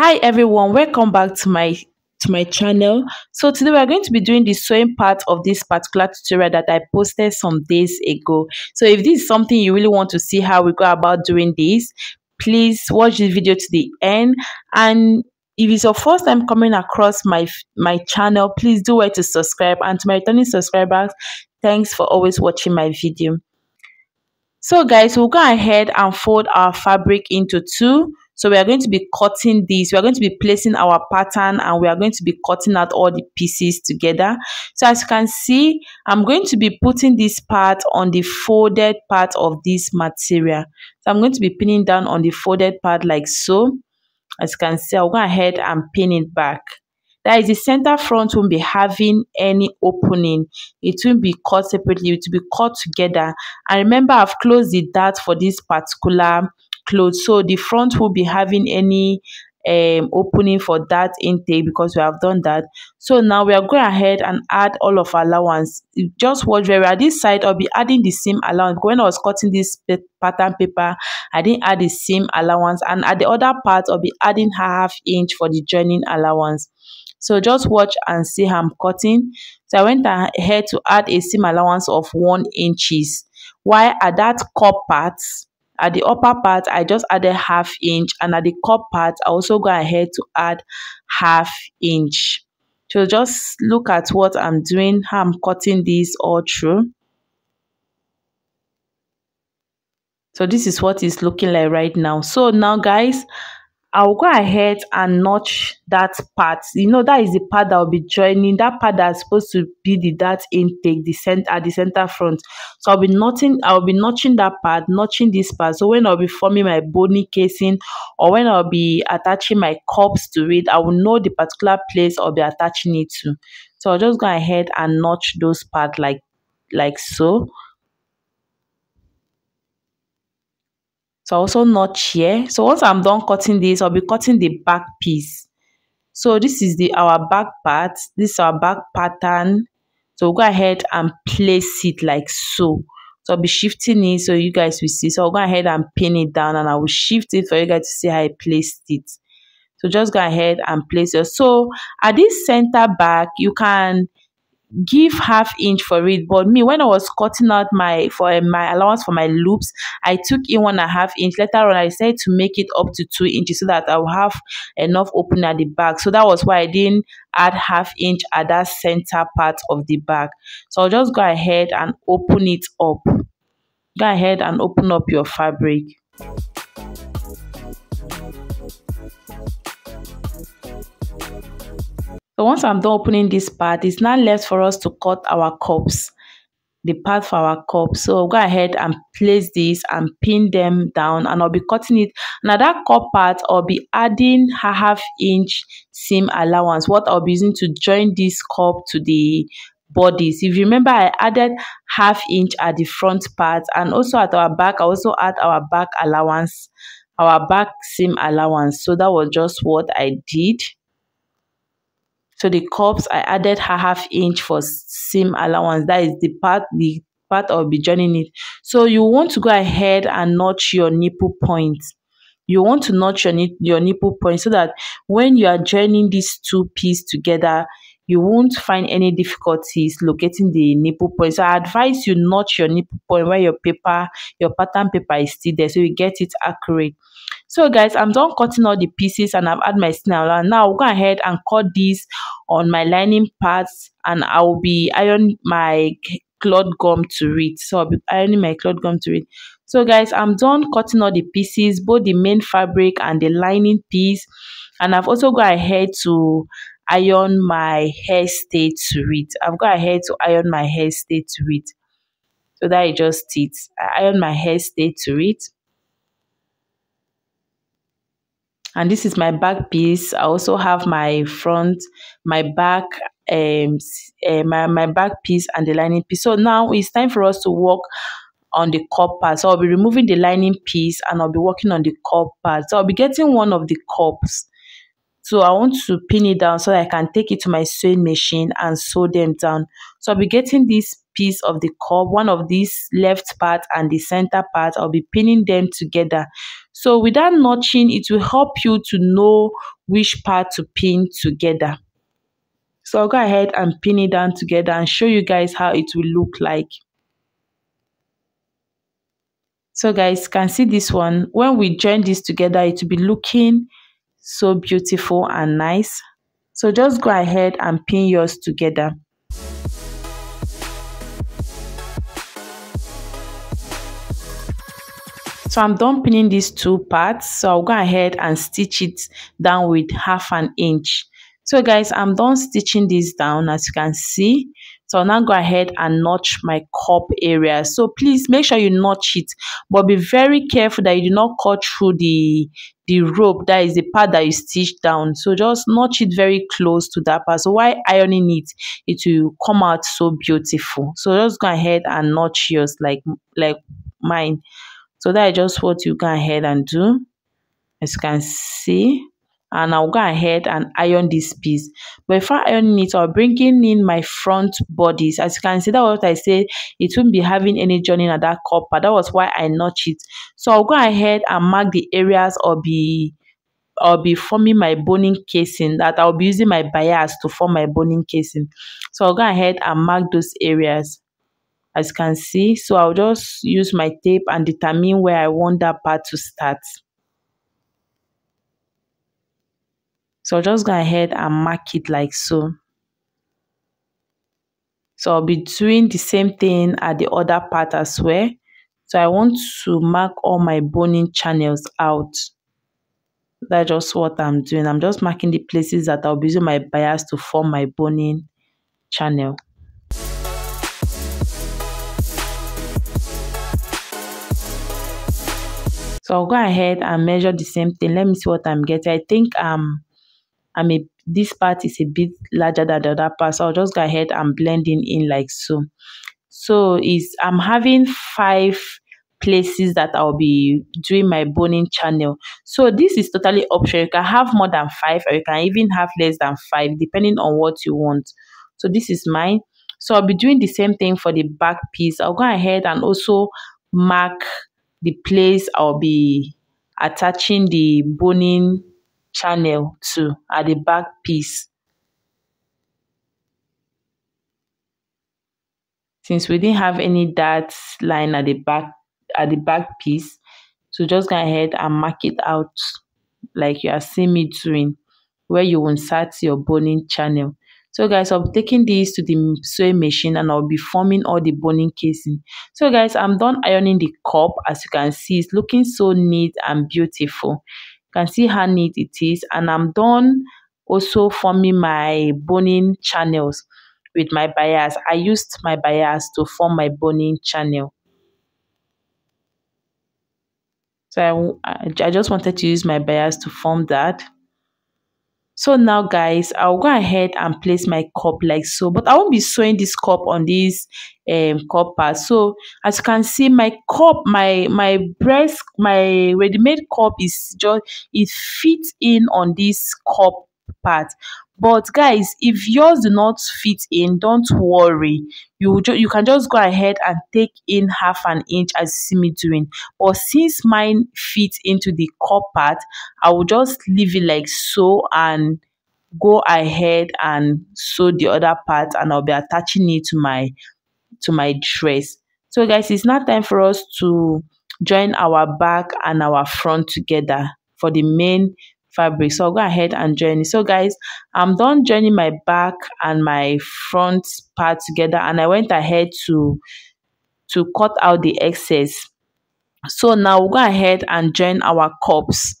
Hi everyone, welcome back to my channel. So today we are going to be doing the sewing part of this particular tutorial that I posted some days ago. So if this is something you really want to see how we go about doing this, please watch this video to the end. And if it's your first time coming across my channel, please do well to subscribe. And to my returning subscribers, thanks for always watching my video. So guys, we'll go ahead and fold our fabric into two. So we are going to be cutting this. We are going to be placing our pattern and we are going to be cutting out all the pieces together. So as you can see, I'm going to be putting this part on the folded part of this material. So I'm going to be pinning down on the folded part like so. As you can see, I'll go ahead and pin it back. That is, the center front won't be having any opening. It won't be cut separately, it will be cut together. And remember, I've closed the dart for this particular cloth, so the front will be having any opening for that intake because we have done that. So now we are going ahead and add all of our allowance. Just watch very well. This side I'll be adding the seam allowance. When I was cutting this pattern paper, I didn't add the seam allowance, and at the other part I'll be adding half inch for the joining allowance. So just watch and see how I'm cutting. So I went ahead to add a seam allowance of 1 inch, while at that cup part, at the upper part, I just added half inch, and at the cup part, I also go ahead to add half inch. So just look at what I'm doing, how I'm cutting this all through. So this is what it's looking like right now. So now guys, I'll go ahead and notch that part. You know, that is the part that will be joining, that part that's supposed to be the dart intake, the center at the center front. So I'll be notching that part, notching this part. So when I'll be forming my bony casing, or when I'll be attaching my cups to it, I will know the particular place I'll be attaching it to. So I'll just go ahead and notch those parts like so. So I also notch here. So once I'm done cutting this, I'll be cutting the back piece. So this is our back part. This is our back pattern. So we'll go ahead and place it like so. So I'll be shifting it so you guys will see. So I'll go ahead and pin it down, and I will shift it for you guys to see how I placed it. So just go ahead and place it. So at this center back, you can give half inch for it, but me, when I was cutting out my allowance for my loops, I took in 1.5 inch. Later on I decided to make it up to 2 inches so that I will have enough opening at the back. So that was why I didn't add half inch at that center part of the back. So I'll just go ahead and open it up. Go ahead and open up your fabric. So once I'm done opening this part, it's now left for us to cut our cups, the part for our cups. So I'll go ahead and place this and pin them down, and I'll be cutting it. Now that cup part, I'll be adding half inch seam allowance, what I'll be using to join this cup to the bodies. If you remember, I added half inch at the front part, and also at our back, I also add our back allowance, our back seam allowance. So that was just what I did. So the cups, I added half inch for seam allowance. That is the part I'll be joining it. So you want to go ahead and notch your nipple point. You want to notch your nipple point so that when you are joining these two pieces together, you won't find any difficulties locating the nipple point. So I advise you notch your nipple point where your pattern paper is still there, so you get it accurate. So guys, I'm done cutting all the pieces and I've added my seam allowance. Now I'll go ahead and cut this on my lining parts, and I will be ironing my cloth gum to it. So I'll be ironing my cloth gum to it. So guys, I'm done cutting all the pieces, both the main fabric and the lining piece, and I've also gone ahead to iron my hairstay to it. I've gone ahead to iron my hairstay to it. So that is just it. I iron my hairstay to it. And this is my back piece. I also have my front, my back, my back piece and the lining piece. So now it's time for us to work on the cup part. So I'll be removing the lining piece and I'll be working on the cup part. So I'll be getting one of the cups. So I want to pin it down so I can take it to my sewing machine and sew them down. So I'll be getting this piece of the cup, one of these left part and the center part. I'll be pinning them together. So with that notching, it will help you to know which part to pin together. So I'll go ahead and pin it down together and show you guys how it will look like. So guys, can see this one. When we join this together, it will be looking so beautiful and nice. So just go ahead and pin yours together. So I'm done pinning these two parts. So I'll go ahead and stitch it down with 1/2 inch. So guys, I'm done stitching this down, as you can see. So I'll now go ahead and notch my cup area. So please make sure you notch it, but be very careful that you do not cut through the rope. That is the part that you stitch down. So just notch it very close to that part. So while ironing it, it will come out so beautiful. So just go ahead and notch yours like mine. So that is just what you go ahead and do, as you can see. And I'll go ahead and iron this piece. But before ironing it, I'll bring in my front bodies. As you can see, that was what I said, it won't be having any joining at that cup part. That was why I notch it. So I'll go ahead and mark the areas I'll be forming my boning casing, that I'll be using my bias to form my boning casing. So I'll go ahead and mark those areas, as you can see. So I'll just use my tape and determine where I want that part to start. So I'll just go ahead and mark it like so. So I'll be doing the same thing at the other part as well. So I want to mark all my boning channels out. That's just what I'm doing. I'm just marking the places that I'll be using my bias to form my boning channel. So I'll go ahead and measure the same thing. Let me see what I'm getting. I think this part is a bit larger than the other part. So I'll just go ahead and blend in like so. So I'm having 5 places that I'll be doing my boning channel. So this is totally optional. You can have more than 5, or you can even have less than 5, depending on what you want. So this is mine. So I'll be doing the same thing for the back piece. I'll go ahead and also mark the place I'll be attaching the boning channel to at the back piece. Since we didn't have any dart line at the back piece, so just go ahead and mark it out like you are seeing me doing, where you will insert your boning channel. So guys, I'll be taking this to the sewing machine and I'll be forming all the boning casing. So guys, I'm done ironing the cup. As you can see, it's looking so neat and beautiful. You can see how neat it is. And I'm done also forming my boning channels with my bias. I used my bias to form my boning channel. So I just wanted to use my bias to form that. So now guys, I'll go ahead and place my cup like so, but I won't be sewing this cup on this cup part. So as you can see, my cup, my ready-made cup is just, it fits in on this cup part. But guys, if yours do not fit in, don't worry. You can just go ahead and take in 1/2 inch, as you see me doing. But since mine fits into the cup part, I will just leave it like so and go ahead and sew the other part, and I'll be attaching it to my dress. So guys, it's now time for us to join our back and our front together for the main fabric. So I'll go ahead and join it. So guys, I'm done joining my back and my front part together, and I went ahead to cut out the excess. So now we'll go ahead and join our cups.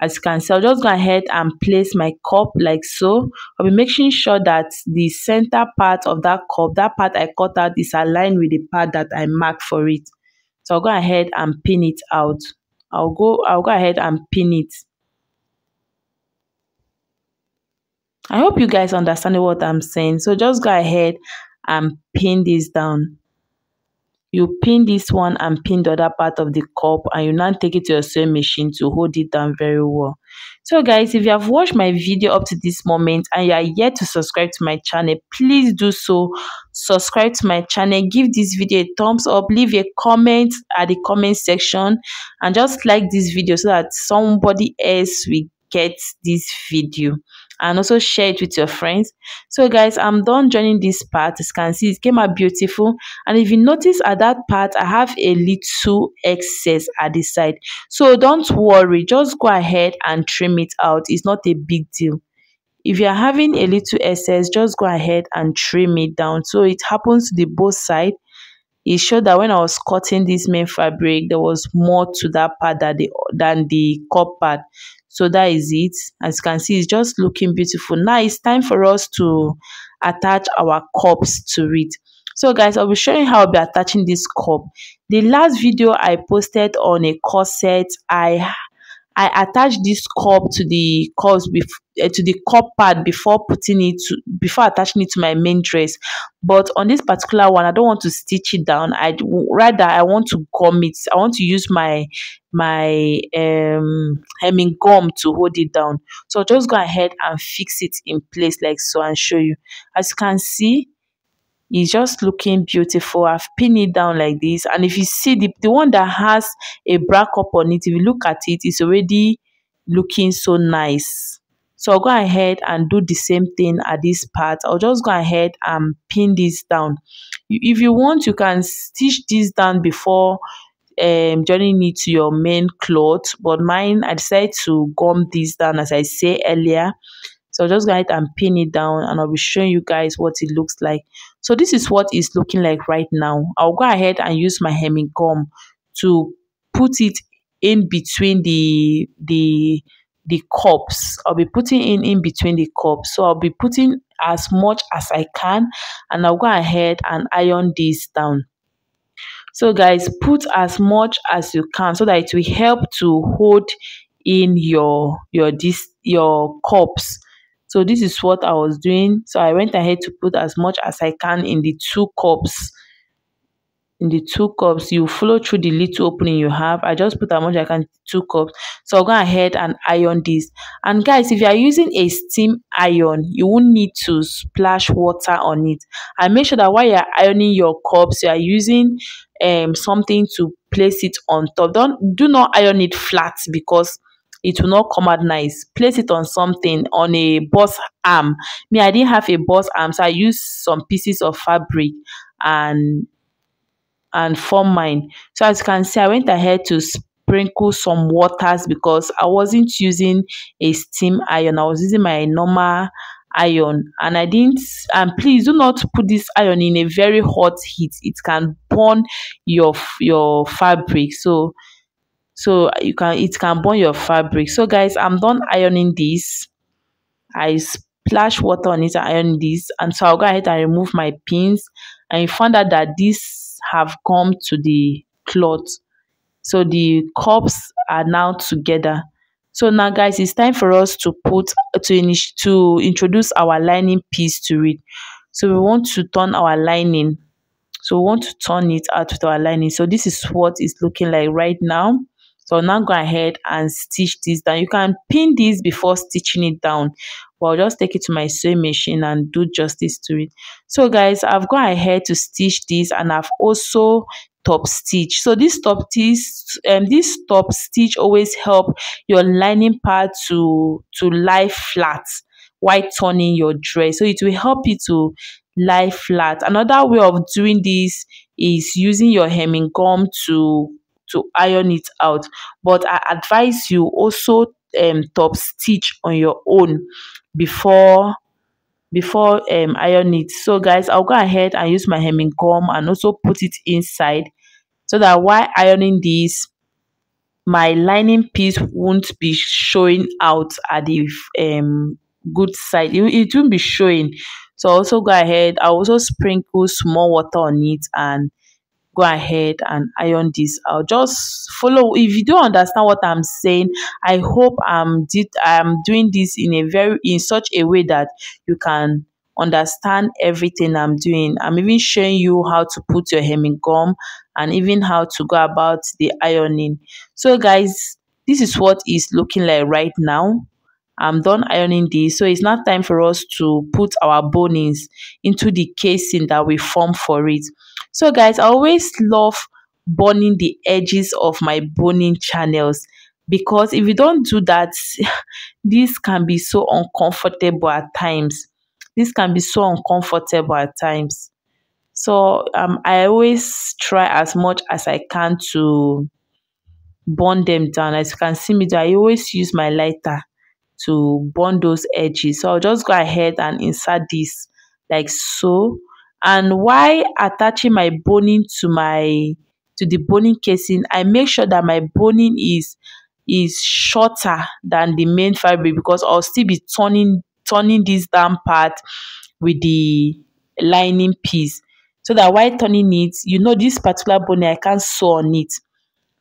As you can see, I'll just go ahead and place my cup like so. I'll be making sure that the center part of that cup, that part I cut out, is aligned with the part that I marked for it. So I'll go ahead and pin it out. I'll go ahead and pin it. I hope you guys understand what I'm saying. So just go ahead and pin this down. You pin this one and pin the other part of the cup, and you now take it to your sewing machine to hold it down very well. So guys, if you have watched my video up to this moment and you are yet to subscribe to my channel, please do so. Subscribe to my channel, give this video a thumbs up, leave a comment at the comment section, and just like this video so that somebody else will get this video, and also share it with your friends. So guys, I'm done joining this part. As you can see, it came out beautiful. And if you notice at that part, I have a little excess at the side. So don't worry, just go ahead and trim it out. It's not a big deal. If you're having a little excess, just go ahead and trim it down. So it happens to the both side. It showed that when I was cutting this main fabric, there was more to that part than the cup part. So that is it. As you can see, it's just looking beautiful. Now it's time for us to attach our cups to it. So guys, I'll be showing how I'll be attaching this cup. The last video I posted on a corset, I attached this cup to the to the cup part before attaching it to my main dress. But on this particular one, I don't want to stitch it down. I want to gum it. I want to use my hemming gum to hold it down. So just go ahead and fix it in place like so and show you. As you can see, it's just looking beautiful. I've pinned it down like this, and if you see the one that has a bra cup on it, if you look at it, it's already looking so nice. So I'll go ahead and do the same thing at this part. I'll just go ahead and pin this down. If you want, you can stitch this down before joining it to your main cloth, but mine, I decided to gum this down as I say earlier. So I'll just go ahead and pin it down, and I'll be showing you guys what it looks like. So this is what it's looking like right now. I'll go ahead and use my hemming gum to put it in between the cups. I'll be putting in between the cups. So I'll be putting as much as I can, and I'll go ahead and iron this down. So guys, put as much as you can so that it will help to hold in your cups. So this is what I was doing. So I went ahead to put as much as I can in the two cups. In the two cups, you follow through the little opening you have. I just put as much as I can, 2 cups. So I'll go ahead and iron this. And guys, if you are using a steam iron, you won't need to splash water on it. And make sure that while you're ironing your cups, you are using something to place it on top. Do not iron it flat, because it will not come out nice. Place it on something, on a boss arm. Me, I didn't have a boss arm, so I used some pieces of fabric and form mine. So as you can see, I went ahead to sprinkle some waters because I wasn't using a steam iron. I was using my normal iron, and I didn't. And please do not put this iron in a very hot heat. It can burn your fabric. So it can burn your fabric. So guys, I'm done ironing this. I splash water on it and iron this, and so I'll go ahead and remove my pins, and you find out that these have come to the cloth. So the cups are now together. So now guys, it's time for us to introduce our lining piece to it. So we want to turn our lining. So we want to turn it out with our lining. So this is what it's looking like right now. So now go ahead and stitch this down. You can pin this before stitching it down, but I'll just take it to my sewing machine and do justice to it. So guys, I've gone ahead to stitch this, and I've also top stitch. So this top stitch always help your lining part to lie flat while turning your dress. So it will help you to lie flat. Another way of doing this is using your hemming gum to iron it out, but I advise you also top stitch on your own before iron it. So guys, I'll go ahead and use my hemming gum and also put it inside, so that while ironing this, my lining piece won't be showing out at the good side. It won't be showing. So also go ahead, I'll also sprinkle small water on it and go ahead and iron this out. Just follow. If you don't understand what I'm saying, I hope I'm doing this in such a way that you can understand everything I'm doing. I'm even showing you how to put your hemming gum and even how to go about the ironing. So guys, this is what it's looking like right now. I'm done ironing this, so it's now time for us to put our bonings into the casing that we form for it. So guys, I always love burning the edges of my boning channels. because if you don't do that, this can be so uncomfortable at times. This can be so uncomfortable at times. So I always try as much as I can to burn them down. As you can see me do, I always use my lighter to burn those edges. So I'll just go ahead and insert this like so. And while attaching my boning to the boning casing, I make sure that my boning is shorter than the main fabric, because I'll still be turning this down part with the lining piece, so that while turning it, this particular boning I can't sew on it.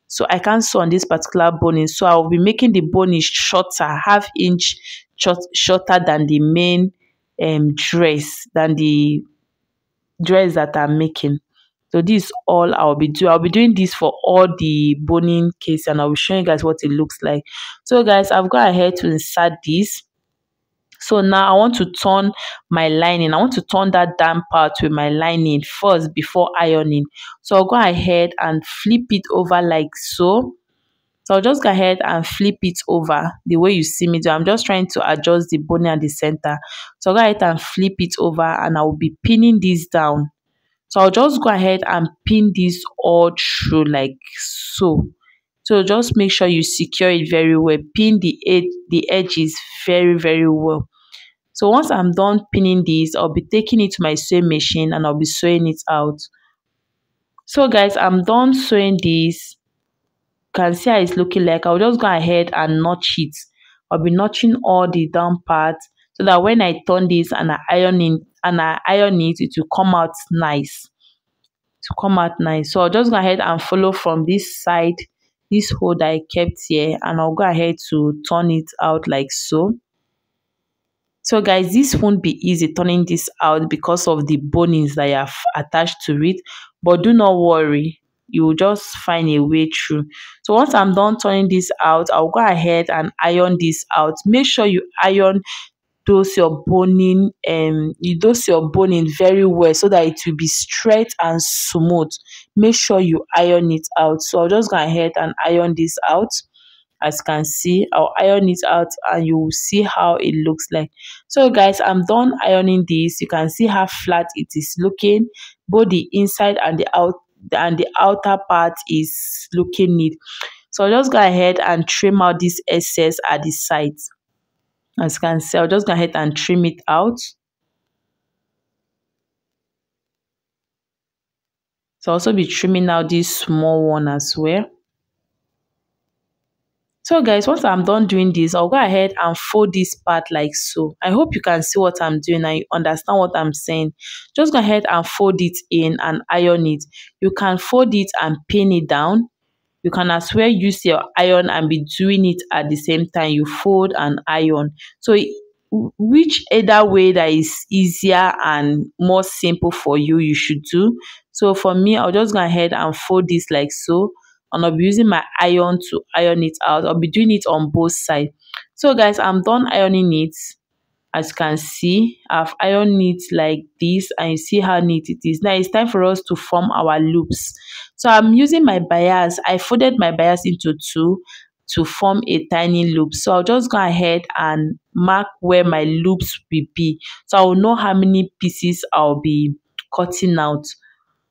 So I can't sew on this particular boning. So I will be making the boning shorter, half inch shorter than the main dress, than the dress that I'm making. So this is all I'll be doing. I'll be doing this for all the boning case, and I'll be showing you guys what it looks like. So guys, I've gone ahead to insert this. So now I want to turn my lining. I want to turn that down part with my lining first before ironing. So I'll go ahead and flip it over like so. So I'll just go ahead and flip it over the way you see me do. I'm just trying to adjust the boning at the center. So I'll go ahead and flip it over, and I'll be pinning this down. So I'll just go ahead and pin this all through like so. So just make sure you secure it very well. Pin the edges very, very well. So once I'm done pinning this, I'll be taking it to my sewing machine and I'll be sewing it out. So guys, I'm done sewing this. You can see how it's looking like. I'll just go ahead and notch it. I'll be notching all the down parts, so that when I turn this and I iron it, it will come out nice. So I'll just go ahead and follow from this side, this hole that I kept here, and I'll go ahead to turn it out like so. So guys, this won't be easy turning this out because of the bonings that I have attached to it, but do not worry, you will just find a way through. So once I'm done turning this out, I'll go ahead and iron this out. Make sure you iron those your boning very well, so that it will be straight and smooth. Make sure you iron it out. So I'll just go ahead and iron this out. As you can see, I'll iron it out and you will see how it looks like. So guys, I'm done ironing this. You can see how flat it is looking. Both the inside and the outer part is looking neat. So I'll just go ahead and trim out this excess at the sides. As you can see, I'll just go ahead and trim it out. So I'll also be trimming out this small one as well. So guys, once I'm done doing this, I'll go ahead and fold this part like so. I hope you can see what I'm doing and you understand what I'm saying. Just go ahead and fold it in and iron it. You can fold it and pin it down. You can as well use your iron and be doing it at the same time. You fold and iron. So which either way that is easier and more simple for you, you should do. So for me, I'll just go ahead and fold this like so, and I'll be using my iron to iron it out. I'll be doing it on both sides. So guys, I'm done ironing it. As you can see, I've ironed it like this, and you see how neat it is. Now it's time for us to form our loops. So I'm using my bias. I folded my bias into two to form a tiny loop. So I'll just go ahead and mark where my loops will be, so I'll know how many pieces I'll be cutting out.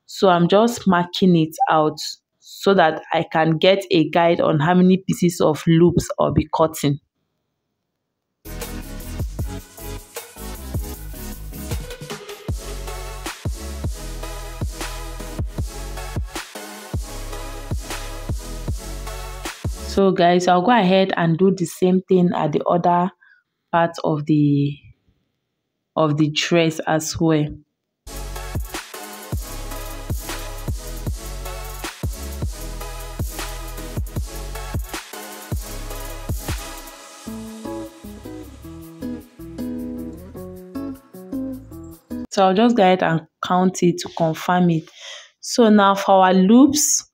So I'm just marking it out so that I can get a guide on how many pieces of loops I'll be cutting. So guys, I'll go ahead and do the same thing at the other part of the dress as well. So I'll just go ahead and count it to confirm it. So now for our loops,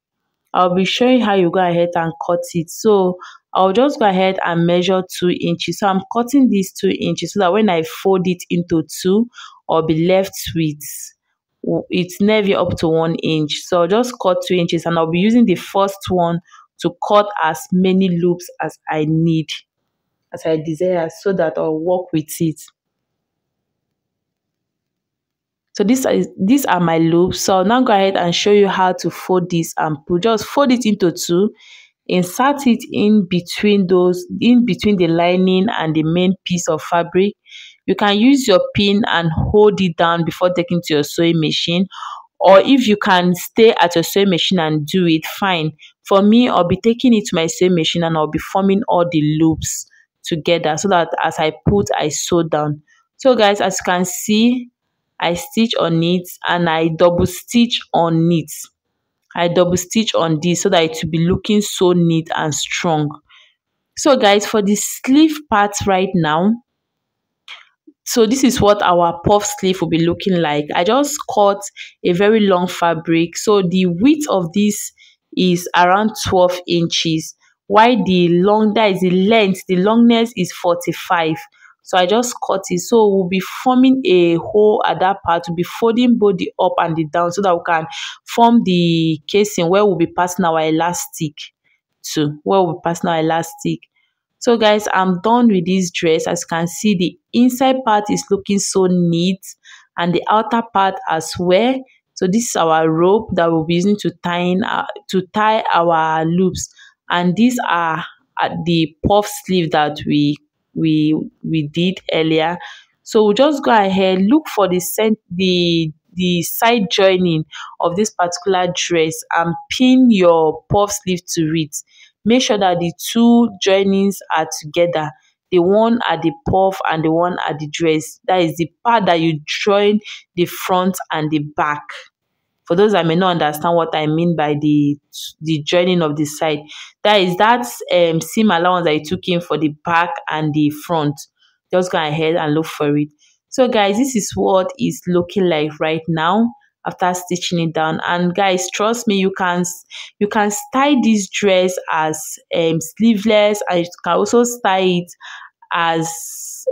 I'll be showing how you go ahead and cut it. So I'll just go ahead and measure 2 inches. So I'm cutting these 2 inches so that when I fold it into two, I'll be left with it's nearly up to 1 inch. So I'll just cut 2 inches, and I'll be using the first one to cut as many loops as I need, as I desire, so that I'll work with it. So these are my loops. So I'll now go ahead and show you how to fold this and put, just fold it into two, insert it in between the lining and the main piece of fabric. You can use your pin and hold it down before taking to your sewing machine, or if you can stay at your sewing machine and do it, fine. For me, I'll be taking it to my sewing machine and I'll be forming all the loops together, so that as I put, I sew down. So guys, as you can see, I stitch on it and I double stitch on it. I double stitch on this so that it will be looking so neat and strong. So guys, for the sleeve part right now, so this is what our puff sleeve will be looking like. I just cut a very long fabric. So the width of this is around 12 inches. While that is the length, the longness is 45. So I just cut it. So we'll be forming a hole at that part. We'll be folding both the up and the down so that we can form the casing where we'll be passing our elastic to. Where we'll be passing our elastic. So guys, I'm done with this dress. As you can see, the inside part is looking so neat and the outer part as well. So this is our rope that we'll be using to tie our loops, and these are the puff sleeve that we did earlier. So we'll just go ahead, look for the side joining of this particular dress and pin your puff sleeve to it. Make sure that the two joinings are together, the one at the puff and the one at the dress. That is the part that you join the front and the back. For those that may not understand what I mean by the joining of the side, that is that seam allowance that you took in for the back and the front. Just go ahead and look for it. So guys, this is what it's looking like right now after stitching it down. And guys, trust me, you can style this dress as sleeveless, and you can also style it as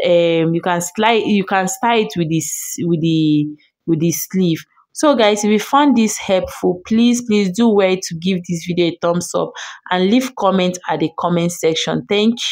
you can style it with the sleeve. So guys, if you found this helpful, please do well to give this video a thumbs up and leave comment at the comment section. Thank you.